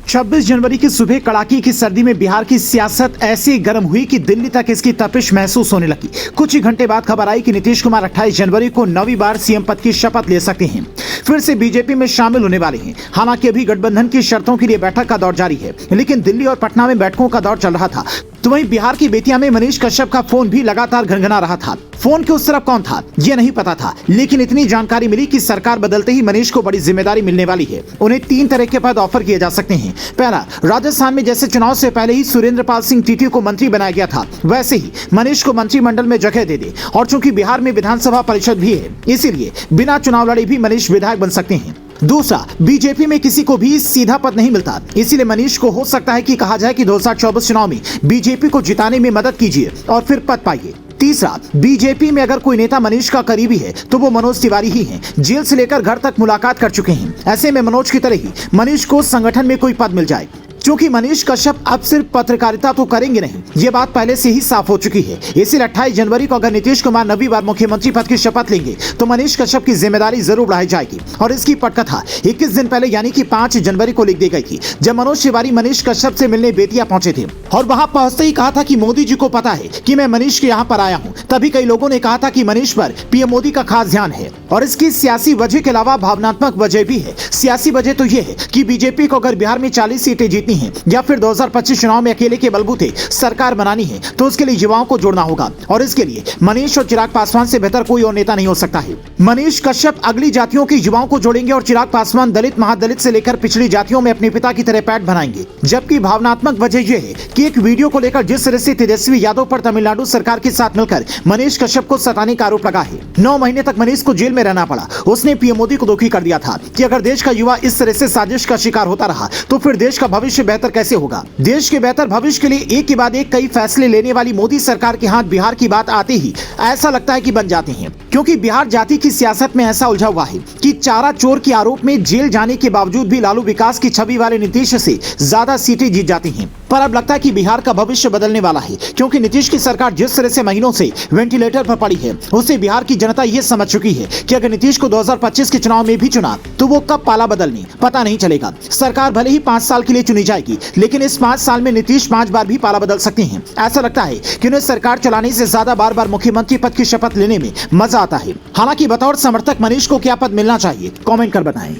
26 जनवरी की सुबह कड़ाके की सर्दी में बिहार की सियासत ऐसी गर्म हुई कि दिल्ली तक इसकी तपिश महसूस होने लगी। कुछ ही घंटे बाद खबर आई कि नीतीश कुमार 28 जनवरी को 9वीं बार सीएम पद की शपथ ले सकते हैं, फिर से बीजेपी में शामिल होने वाले हैं। हालांकि अभी गठबंधन की शर्तों के लिए बैठक का दौर जारी है, लेकिन दिल्ली और पटना में बैठकों का दौर चल रहा था। तो वहीं बिहार की बेतिया में मनीष कश्यप का फोन भी लगातार घनघना रहा था। फोन के उस तरफ कौन था ये नहीं पता था, लेकिन इतनी जानकारी मिली कि सरकार बदलते ही मनीष को बड़ी जिम्मेदारी मिलने वाली है। उन्हें 3 तरह के पद ऑफर किए जा सकते हैं। पहला, राजस्थान में जैसे चुनाव से पहले ही सुरेंद्र पाल सिंह टीटी को मंत्री बनाया गया था, वैसे ही मनीष को मंत्रिमंडल में जगह दे दे। और चूंकि बिहार में विधानसभा परिषद भी है, इसीलिए बिना चुनाव लड़े भी मनीष विधायक बन सकते हैं। दूसरा, बीजेपी में किसी को भी सीधा पद नहीं मिलता, इसीलिए मनीष को हो सकता है कि कहा जाए कि 2024 चुनाव में बीजेपी को जिताने में मदद कीजिए और फिर पद पाइए। तीसरा, बीजेपी में अगर कोई नेता मनीष का करीबी है तो वो मनोज तिवारी ही हैं। जेल से लेकर घर तक मुलाकात कर चुके हैं। ऐसे में मनोज की तरह ही मनीष को संगठन में कोई पद मिल जाए। क्योंकि मनीष कश्यप अब सिर्फ पत्रकारिता तो करेंगे नहीं, ये बात पहले से ही साफ हो चुकी है। इसलिए 28 जनवरी को अगर नीतीश कुमार 9वीं बार मुख्यमंत्री पद की शपथ लेंगे तो मनीष कश्यप की जिम्मेदारी जरूर बढ़ाई जाएगी। और इसकी पटकथा 21 दिन पहले यानी कि 5 जनवरी को लिख दी गई थी, जब मनोज तिवारी मनीष कश्यप से मिलने बेतिया पहुंचे थे और वहां पहुंचते ही कहा था कि मोदी जी को पता है कि मैं मनीष के यहाँ पर आया हूँ। तभी कई लोगों ने कहा था कि मनीष पर पीएम मोदी का खास ध्यान है और इसकी सियासी वजह के अलावा भावनात्मक वजह भी है। सियासी वजह तो यह है कि बीजेपी को अगर बिहार में 40 सीटें जीतनी है या फिर 2025 चुनाव में अकेले के बलबूते सरकार बनानी है तो उसके लिए युवाओं को जोड़ना होगा और इसके लिए मनीष और चिराग पासवान से बेहतर कोई और नेता नहीं हो सकता है। मनीष कश्यप अगली जातियों के युवाओं को जोड़ेंगे और चिराग पासवान दलित, महादलित से लेकर पिछड़ी जातियों में अपने पिता की तरह पैठ बनाएंगे। जबकि भावनात्मक वजह यह है कि एक वीडियो को लेकर जिस तरह से तेजस्वी यादव पर तमिलनाडु सरकार के साथ मिलकर मनीष कश्यप को सताने का आरोप लगा है। 9 महीने तक मनीष को जेल में रहना पड़ा। उसने पीएम मोदी को दुखी कर दिया था कि अगर देश का युवा इस तरह से साजिश का शिकार होता रहा तो फिर देश का भविष्य बेहतर कैसे होगा। देश के बेहतर भविष्य के लिए एक के बाद एक कई फैसले लेने वाली मोदी सरकार के हाथ बिहार की बात आते ही ऐसा लगता है कि बन जाते हैं, क्योंकि बिहार जाति की सियासत में ऐसा उलझा हुआ है कि चारा चोर के आरोप में जेल जाने के बावजूद भी लालू विकास की छवि वाले नीतीश से ज्यादा सीटें जीत जाती हैं। पर अब लगता है कि बिहार का भविष्य बदलने वाला है, क्योंकि नीतीश की सरकार जिस तरह से महीनों से वेंटिलेटर पर पड़ी है, उससे बिहार की जनता यह समझ चुकी है कि अगर नीतीश को 2025 के चुनाव में भी चुना तो वो कब पाला बदलने पता नहीं चलेगा। सरकार भले ही 5 साल के लिए चुनी जाएगी, लेकिन इस 5 साल में नीतीश 5 बार भी पाला बदल सकते हैं। ऐसा लगता है कि उन्हें सरकार चलाने से ज्यादा बार बार मुख्यमंत्री पद की शपथ लेने में मजा आता है। हालांकि बतौर समर्थक मनीष को क्या पद मिलना चाहिए, कमेंट कर बताएं।